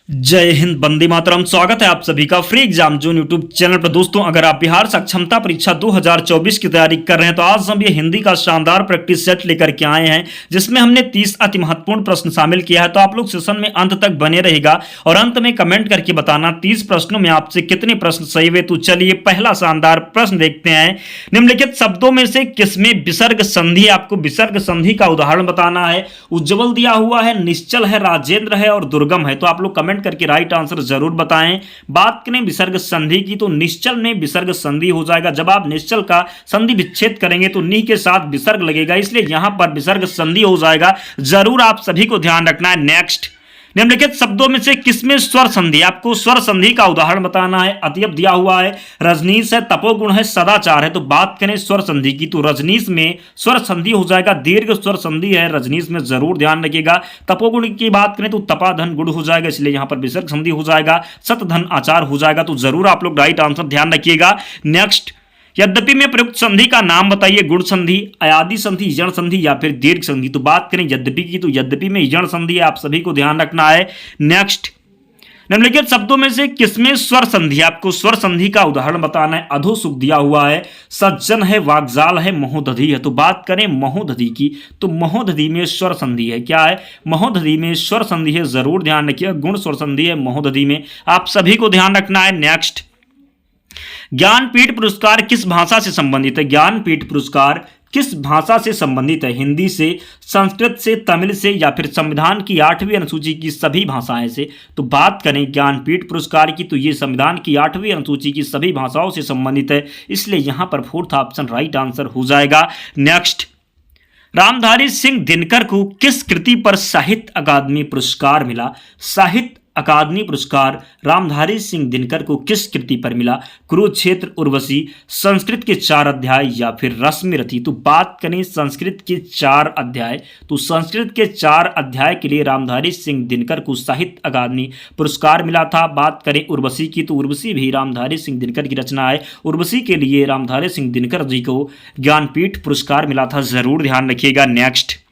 जय हिंद, वंदे मातरम। स्वागत है आप सभी का free exam zone YouTube channel पर। दोस्तों, अगर आप बिहार सक्षमता परीक्षा 2024 की तैयारी कर रहे हैं तो आज हम ये हिंदी का शानदार प्रैक्टिस सेट लेकर के आए हैं, जिसमें हमने 30 अति महत्वपूर्ण प्रश्न शामिल किया है। तो आप लोग सेशन में अंत तक बने रहेगा और अंत में कमेंट करके बताना 30 प्रश्नों में आपसे कितने प्रश्न सही हुए। तो चलिए पहला शानदार प्रश्न देखते हैं। निम्नलिखित शब्दों में से किसमें विसर्ग संधि है? आपको विसर्ग संधि का उदाहरण बताना है। उज्ज्वल दिया हुआ है, निश्चल है, राजेंद्र है और दुर्गम है। तो आप लोग कमेंट करके राइट आंसर जरूर बताएं। बात करें विसर्ग संधि की तो निश्चल में विसर्ग संधि हो जाएगा। जब आप निश्चल का संधि विच्छेद करेंगे तो नी के साथ विसर्ग लगेगा, इसलिए यहां पर विसर्ग संधि हो जाएगा। जरूर आप सभी को ध्यान रखना है। नेक्स्ट, निम्नलिखित शब्दों में से किसमें स्वर संधि? आपको स्वर संधि का उदाहरण बताना है। अतियप दिया हुआ है, रजनीश है, तपोगुण है, सदाचार है। तो बात करें स्वर संधि की तो रजनीश में स्वर संधि हो जाएगा। दीर्घ स्वर संधि है रजनीश में, जरूर ध्यान रखिएगा। तपोगुण की बात करें तो तपाधन गुण हो जाएगा, इसलिए यहां पर विसर्ग संधि हो जाएगा। सतधन आचार हो जाएगा। तो जरूर आप लोग राइट आंसर ध्यान रखिएगा। नेक्स्ट, यद्यपि में प्रयुक्त संधि का नाम बताइए। गुण संधि, अयादि संधि, यण संधि या फिर दीर्घ संधि। तो बात करें यद्यपि की तो यद्यपि में यण संधि है, आप सभी को ध्यान रखना है। नेक्स्ट, निम्नलिखित शब्दों में से किसमें स्वर संधि? आपको स्वर संधि का उदाहरण बताना है। अधोसुख दिया हुआ है, सज्जन है, वाग्जाल है, महोदधि है। तो बात करें महोदधि की तो महोदधि में स्वर संधि है। क्या है? महोदधि में स्वर संधि है, जरूर ध्यान रखिए। गुण स्वर संधि है महोदधि में, आप सभी को ध्यान रखना है। नेक्स्ट, ज्ञानपीठ पुरस्कार किस भाषा से संबंधित है? ज्ञानपीठ पुरस्कार किस भाषा से संबंधित है? हिंदी से, संस्कृत से, तमिल से या फिर संविधान की 8वीं अनुसूची की सभी भाषाएं से? तो बात करें ज्ञानपीठ पुरस्कार की तो ये संविधान की 8वीं अनुसूची की सभी भाषाओं से संबंधित है, इसलिए यहां पर फोर्थ ऑप्शन राइट आंसर हो जाएगा। नेक्स्ट, रामधारी सिंह दिनकर को किस कृति पर साहित्य अकादमी पुरस्कार मिला? साहित्य अकादमी पुरस्कार रामधारी सिंह दिनकर को किस कृति पर मिला? कुरुक्षेत्र, उर्वशी, संस्कृत के 4 अध्याय या फिर रश्मिरथी? तो बात करें संस्कृत के 4 अध्याय तो संस्कृत के 4 अध्याय के लिए रामधारी सिंह दिनकर को साहित्य अकादमी पुरस्कार मिला था। बात करें उर्वशी की तो उर्वशी भी रामधारी सिंह दिनकर की रचना है। उर्वशी के लिए रामधारी सिंह दिनकर जी को ज्ञानपीठ पुरस्कार मिला था, जरूर ध्यान रखिएगा। नेक्स्ट,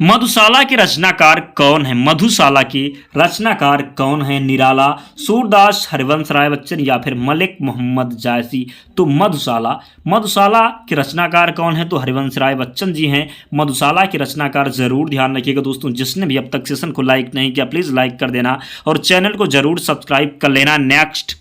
मधुशाला के रचनाकार कौन है? मधुशाला के रचनाकार कौन है? निराला, सूरदास, हरिवंश राय बच्चन या फिर मलिक मोहम्मद जायसी? तो मधुशाला के रचनाकार कौन है? तो हरिवंश राय बच्चन जी हैं मधुशाला के रचनाकार, जरूर ध्यान रखिएगा। दोस्तों, जिसने भी अब तक सेशन को लाइक नहीं किया प्लीज लाइक कर देना और चैनल को जरूर सब्सक्राइब कर लेना। नेक्स्ट,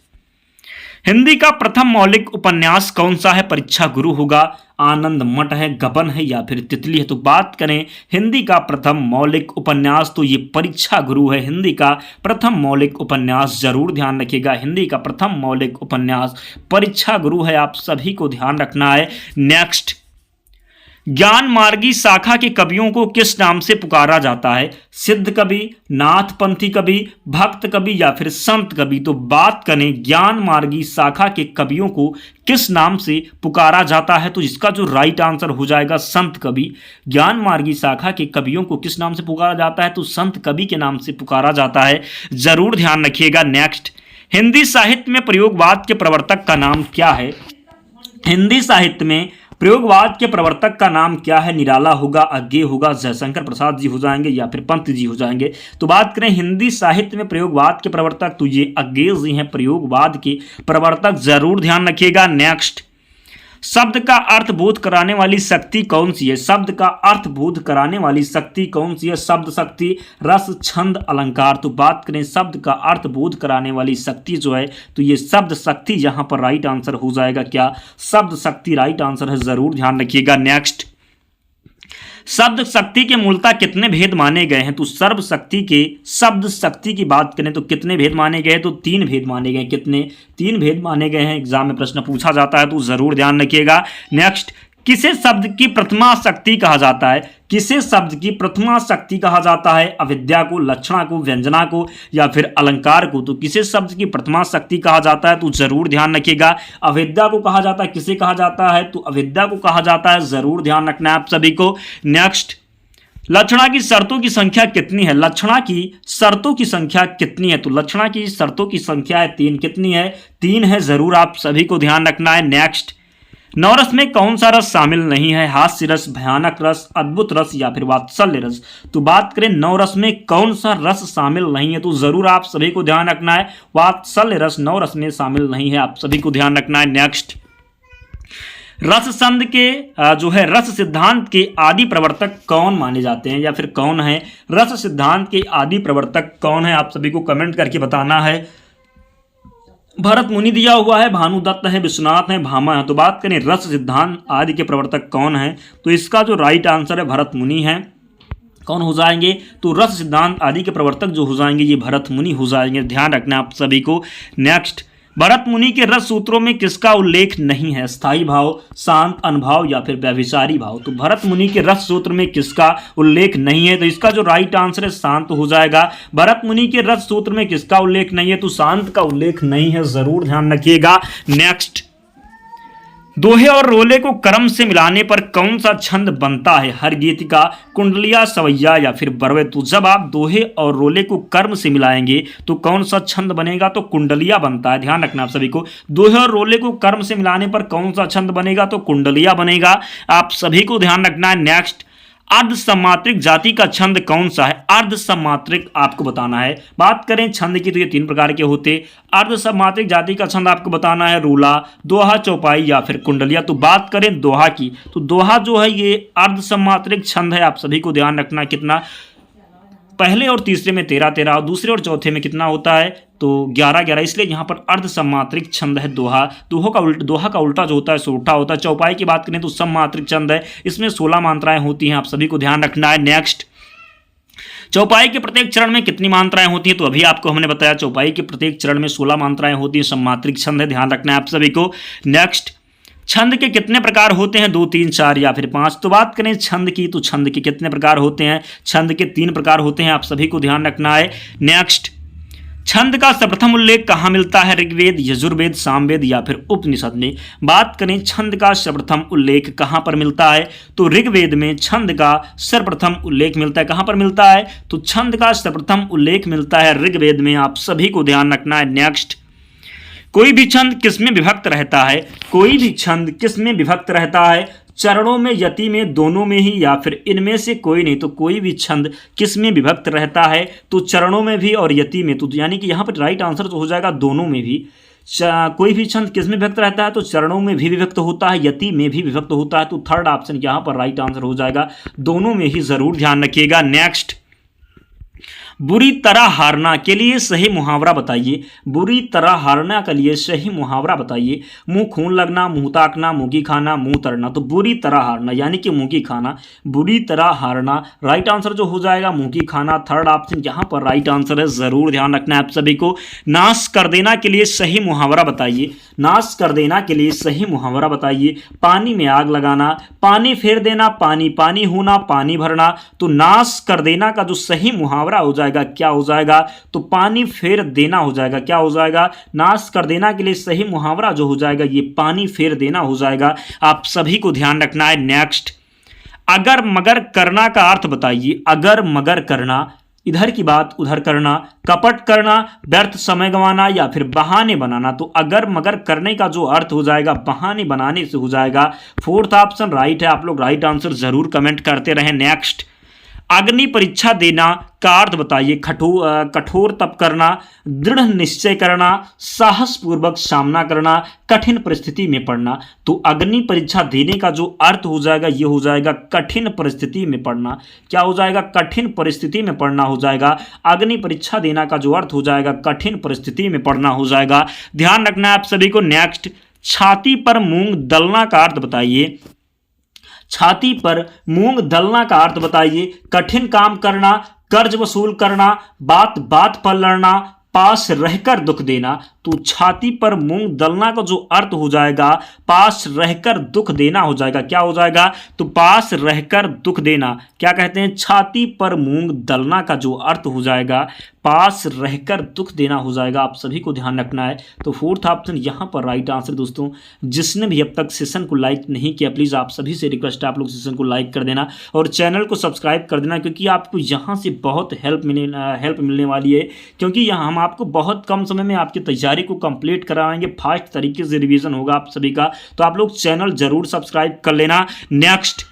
हिंदी का प्रथम मौलिक उपन्यास कौन सा है? परीक्षा गुरु होगा, आनंद मठ है, गबन है या फिर तितली है? तो बात करें हिंदी का प्रथम मौलिक उपन्यास तो ये परीक्षा गुरु है। हिंदी का प्रथम मौलिक उपन्यास, जरूर ध्यान रखिएगा। हिंदी का प्रथम मौलिक उपन्यास परीक्षा गुरु है, आप सभी को ध्यान रखना है। नेक्स्ट, ज्ञान मार्गी शाखा के कवियों को किस नाम से पुकारा जाता है? सिद्ध कवि, नाथपंथी कवि, भक्त कवि या फिर संत कवि? तो बात करें ज्ञान मार्गी शाखा के कवियों को किस नाम से पुकारा जाता है? तो इसका जो राइट आंसर हो जाएगा संत कवि। ज्ञान मार्गी शाखा के कवियों को किस नाम से पुकारा जाता है? तो संत कवि के नाम से पुकारा जाता है, जरूर ध्यान रखिएगा। नेक्स्ट, हिंदी साहित्य में प्रयोगवाद के प्रवर्तक का नाम क्या है? हिंदी साहित्य में प्रयोगवाद के प्रवर्तक का नाम क्या है? निराला होगा, अज्ञेय होगा, जयशंकर प्रसाद जी हो जाएंगे या फिर पंत जी हो जाएंगे? तो बात करें हिंदी साहित्य में प्रयोगवाद के प्रवर्तक तो ये अज्ञेय जी हैं प्रयोगवाद के प्रवर्तक, जरूर ध्यान रखिएगा। नेक्स्ट, शब्द का अर्थ बोध कराने वाली शक्ति कौन सी है? शब्द का अर्थ बोध कराने वाली शक्ति कौन सी है? शब्द शक्ति, रस, छंद, अलंकार? तो बात करें शब्द का अर्थ बोध कराने वाली शक्ति जो है तो ये शब्द शक्ति यहां पर राइट आंसर हो जाएगा। क्या? शब्द शक्ति राइट आंसर है, जरूर ध्यान रखिएगा। नेक्स्ट, शब्द शक्ति के मूलतः कितने भेद माने गए हैं? तो सर्व शक्ति के शब्द शक्ति की बात करें तो कितने भेद माने गए? तो 3 भेद माने गए। कितने? 3 भेद माने गए हैं। एग्जाम में प्रश्न पूछा जाता है तो जरूर ध्यान रखिएगा। नेक्स्ट, किसे शब्द की प्रथमा शक्ति कहा जाता है? किसे शब्द की प्रथमा शक्ति कहा जाता है? अविद्या को, लक्षणा को, व्यंजना को या फिर अलंकार को? तो किसे शब्द की प्रथमा शक्ति कहा जाता है? तो जरूर ध्यान रखिएगा। अविद्या को कहा जाता है। किसे कहा जाता है? तो अविद्या को कहा जाता है, जरूर ध्यान रखना है आप सभी को। नेक्स्ट, लक्षणा की शर्तों की संख्या कितनी है? लक्षणा की शर्तों की संख्या कितनी है? तो लक्षणा की शर्तों की संख्या है 3। कितनी है? 3 है, जरूर आप सभी को ध्यान रखना है। नेक्स्ट, नवरस में कौन सा रस शामिल नहीं है? हास्य रस, भयानक रस, अद्भुत रस या फिर वात्सल्य रस। तो बात करें नवरस में कौन सा रस शामिल नहीं है, तो जरूर आप सभी को ध्यान रखना है वात्सल्य रस नवरस में शामिल नहीं है, आप सभी को ध्यान रखना है। नेक्स्ट, रस संध के जो है रस सिद्धांत के आदि प्रवर्तक कौन माने जाते हैं, या फिर कौन है रस सिद्धांत के आदि प्रवर्तक कौन है, आप सभी को कमेंट करके बताना है। भरत मुनि दिया हुआ है, भानुदत्त है, विश्वनाथ है, भामा है। तो बात करें रस सिद्धांत आदि के प्रवर्तक कौन है, तो इसका जो राइट आंसर है भरत मुनि है। कौन हो जाएंगे, तो रस सिद्धांत आदि के प्रवर्तक जो हो जाएंगे ये भरत मुनि हो जाएंगे, ध्यान रखना आप सभी को। नेक्स्ट, भरत मुनि के रस सूत्रों में किसका उल्लेख नहीं है? स्थायी भाव, शांत, अनुभव या फिर व्यभिचारी भाव। तो भरत मुनि के रस सूत्र में किसका उल्लेख नहीं है, तो इसका जो राइट आंसर है शांत हो जाएगा। भरत मुनि के रस सूत्र में किसका उल्लेख नहीं है, तो शांत का उल्लेख नहीं है, जरूर ध्यान रखिएगा। नेक्स्ट, दोहे और रोले को क्रम से मिलाने पर कौन सा छंद बनता है? हर गीतिका, कुंडलिया, सवैया या फिर बरवे। तो जब आप दोहे और रोले को कर्म से मिलाएंगे तो कौन सा छंद बनेगा, तो कुंडलिया बनता है, ध्यान रखना आप सभी को। दोहे और रोले को कर्म से मिलाने पर कौन सा छंद बनेगा, तो कुंडलिया बनेगा, आप सभी को ध्यान रखना है। नेक्स्ट, अर्ध सम्मात्रिक जाति का छंद कौन सा है? अर्ध सम्मात्रिक आपको बताना है। बात करें छंद की तो ये 3 प्रकार के होते। अर्ध सम्मात्रिक जाति का छंद आपको बताना है रूला, दोहा, चौपाई या फिर कुंडलिया। तो बात करें दोहा की, तो दोहा जो है ये अर्ध सम्मात्रिक छंद है, आप सभी को ध्यान रखना। कितना, पहले और तीसरे में 13-13 और दूसरे और चौथे में कितना होता है, तो 11-11, इसलिए यहाँ पर अर्ध सम्मात्रिक छंद है दोहा। दोहा का उल्टा जो होता है सोठा होता है। चौपाई की बात करें तो सम्मात्रिक छंद है, इसमें 16 मात्राएं होती हैं, आप सभी को ध्यान रखना है। नेक्स्ट, चौपाई के प्रत्येक चरण में कितनी मात्राएं होती हैं, तो अभी आपको हमने बताया चौपाई के प्रत्येक चरण में 16 मात्राएं होती हैं, सम्मात्रिक छंद है, ध्यान रखना है आप सभी को। नेक्स्ट, छंद के कितने प्रकार होते हैं? 2, 3, 4 या फिर 5। तो बात करें छंद की, तो छंद के कितने प्रकार होते हैं? छंद के 3 प्रकार होते हैं, आप सभी को ध्यान रखना है। नेक्स्ट, छंद का सर्वप्रथम उल्लेख कहाँ मिलता है? ऋग्वेद, यजुर्वेद, सामवेद या फिर उपनिषद में। बात करें छंद का सर्वप्रथम उल्लेख कहाँ पर मिलता है, तो ऋग्वेद में छंद का सर्वप्रथम उल्लेख मिलता है। कहाँ पर मिलता है, तो छंद का सर्वप्रथम उल्लेख मिलता है ऋग्वेद में, आप सभी को ध्यान रखना है। नेक्स्ट, कोई भी छंद किसमें विभक्त रहता है? कोई भी छंद किसमें विभक्त रहता है? चरणों में, यति में, दोनों में ही या फिर इनमें से कोई नहीं। तो कोई भी छंद किसमें विभक्त रहता है, तो चरणों में भी और यति में। तो यानी कि यहाँ पर राइट आंसर तो हो जाएगा दोनों में भी। कोई भी छंद किसमें विभक्त रहता है, तो चरणों में भी विभक्त होता है, यति में भी विभक्त होता है। तो थर्ड ऑप्शन यहाँ पर राइट आंसर हो जाएगा, दोनों में ही, जरूर ध्यान रखिएगा। नेक्स्ट, बुरी तरह हारना के लिए सही मुहावरा बताइए। बुरी तरह हारना के लिए सही मुहावरा बताइए। मुंह खून लगना, मुंह ताकना, मुंगी खाना, मुंह तरना। तो बुरी तरह हारना यानी कि मुंगी खाना, बुरी तरह हारना, राइट आंसर जो हो जाएगा मुंगी खाना, थर्ड ऑप्शन यहाँ पर राइट आंसर है, जरूर ध्यान रखना है आप सभी को। नाश कर देना के लिए सही मुहावरा बताइए। नाश कर देना के लिए सही मुहावरा बताइए। पानी में आग लगाना, पानी फेर देना, पानी पानी होना, पानी भरना। तो नाश कर देना का जो सही मुहावरा हो जाएगा क्या हो जाएगा, तो पानी फेर देना हो जाएगा। क्या हो जाएगा, नाश कर देना के लिए सही मुहावरा जो हो जाएगा ये पानी फेर देना हो जाएगा, आप सभी को ध्यान रखना है। नेक्स्ट, अगर मगर करना का अर्थ बताइए। अगर मगर करना, इधर की बात उधर करना, कपट करना, व्यर्थ समय गंवाना या फिर बहाने बनाना। तो अगर मगर करने का जो अर्थ हो जाएगा बहाने बनाने से हो जाएगा। फोर्थ ऑप्शन राइट है, आप लोग राइट आंसर जरूर कमेंट करते रहें। नेक्स्ट, अग्नि परीक्षा देना का अर्थ बताइए। कठोर तप करना, दृढ़ निश्चय करना, साहसपूर्वक सामना करना, कठिन परिस्थिति में पड़ना। तो अग्नि परीक्षा देने का जो अर्थ हो जाएगा ये हो जाएगा कठिन परिस्थिति में पड़ना। क्या हो जाएगा, कठिन परिस्थिति में पड़ना हो जाएगा। अग्नि परीक्षा देना का जो अर्थ हो जाएगा कठिन परिस्थिति में पड़ना हो जाएगा, ध्यान रखना है आप सभी को। नेक्स्ट, छाती पर मूंग दलना का अर्थ बताइए। छाती पर मूंग दलना का अर्थ बताइए। कठिन काम करना, कर्ज वसूल करना, बात बात पर लड़ना, पास रहकर दुख देना। तो छाती पर मूंग दलना का जो अर्थ हो जाएगा पास रहकर दुख देना हो जाएगा। क्या हो जाएगा, तो पास रहकर दुख देना। क्या कहते हैं, छाती पर मूंग दलना का जो अर्थ हो जाएगा पास रहकर दुख देना हो जाएगा, आप सभी को ध्यान रखना है। तो फोर्थ ऑप्शन यहाँ पर राइट आंसर दोस्तों। जिसने भी अब तक सेशन को लाइक नहीं किया, प्लीज़ आप सभी से रिक्वेस्ट है आप लोग सेशन को लाइक कर देना और चैनल को सब्सक्राइब कर देना, क्योंकि आपको यहाँ से बहुत हेल्प मिलने वाली है। क्योंकि यहाँ हम आपको बहुत कम समय में आपकी तैयारी को कंप्लीट कराएंगे, फास्ट तरीके से रिवीजन होगा आप सभी का। तो आप लोग चैनल जरूर सब्सक्राइब कर लेना। नेक्स्ट,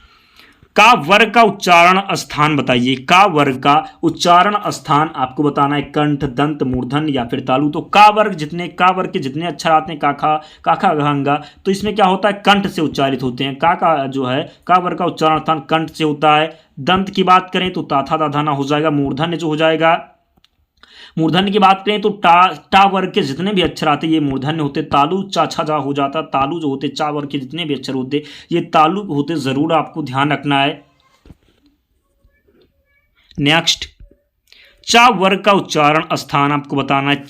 का वर्ग का उच्चारण स्थान बताइए। का वर्ग का उच्चारण स्थान आपको बताना है, कंठ, दंत, मूर्धन्य या फिर तालु। तो का वर्ग के जितने अक्षर आते हैं, काखा, काखा, गहंगा, तो इसमें क्या होता है, कंठ से उच्चारित होते हैं। का जो है का वर्ग का उच्चारण स्थान कंठ से होता है। दंत की बात करें तो ताथा दाधाना हो जाएगा। मूर्धन्य जो हो जाएगा, मूर्धन्य की बात करें तो टा वर्ग के जितने भी अक्षर आते ये मूर्धन्य होते। तालु चा छा जा हो जाता। तालु जो होते चा वर्ग के जितने भी अक्षर होते ये तालु होते, जरूर आपको ध्यान रखना है। नेक्स्ट, चा वर्ग का उच्चारण स्थान आपको बताना है।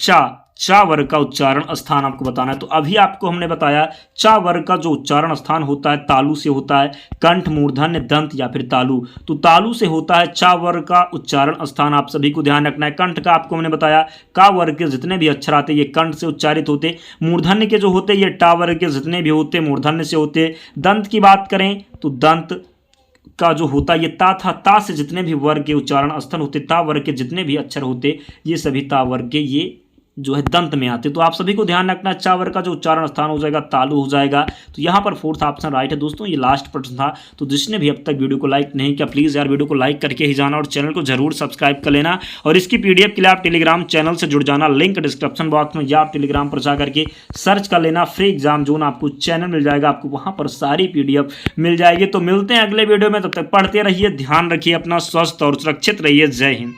चा वर्ग का उच्चारण स्थान आपको बताना है। तो अभी आपको हमने बताया चा वर्ग का जो उच्चारण स्थान होता है तालु से होता है। कंठ, मूर्धन्य, दंत या फिर तालु। तो तालु से होता है चा वर्ग का उच्चारण स्थान, आप सभी को ध्यान रखना है। कंठ का आपको हमने बताया का वर्ग के जितने भी अक्षर आते ये कंठ से उच्चारित होते। मूर्धन्य के जो होते ये टा वर्ग के जितने भी होते मूर्धन्य से होते। दंत की बात करें तो दंत का जो होता है ये ता से जितने भी वर्ग के उच्चारण स्थान होते, ता वर्ग के जितने भी अक्षर होते ये सभी ता वर्ग के ये जो है दंत में आते। तो आप सभी को ध्यान रखना, चा वर्ग का जो उच्चारण स्थान हो जाएगा तालु हो जाएगा। तो यहाँ पर फोर्थ ऑप्शन राइट है दोस्तों। ये लास्ट प्रश्न था। तो जिसने भी अब तक वीडियो को लाइक नहीं किया, प्लीज़ यार वीडियो को लाइक करके ही जाना और चैनल को जरूर सब्सक्राइब कर लेना। और इसकी PDF के लिए आप टेलीग्राम चैनल से जुड़ जाना, लिंक डिस्क्रिप्शन बॉक्स में, या आप टेलीग्राम पर जा करके सर्च कर लेना फ्री एग्जाम जोन, आपको चैनल मिल जाएगा, आपको वहाँ पर सारी PDF मिल जाएगी। तो मिलते हैं अगले वीडियो में, तब तक पढ़ते रहिए, ध्यान रखिए अपना, स्वस्थ और सुरक्षित रहिए। जय हिंद।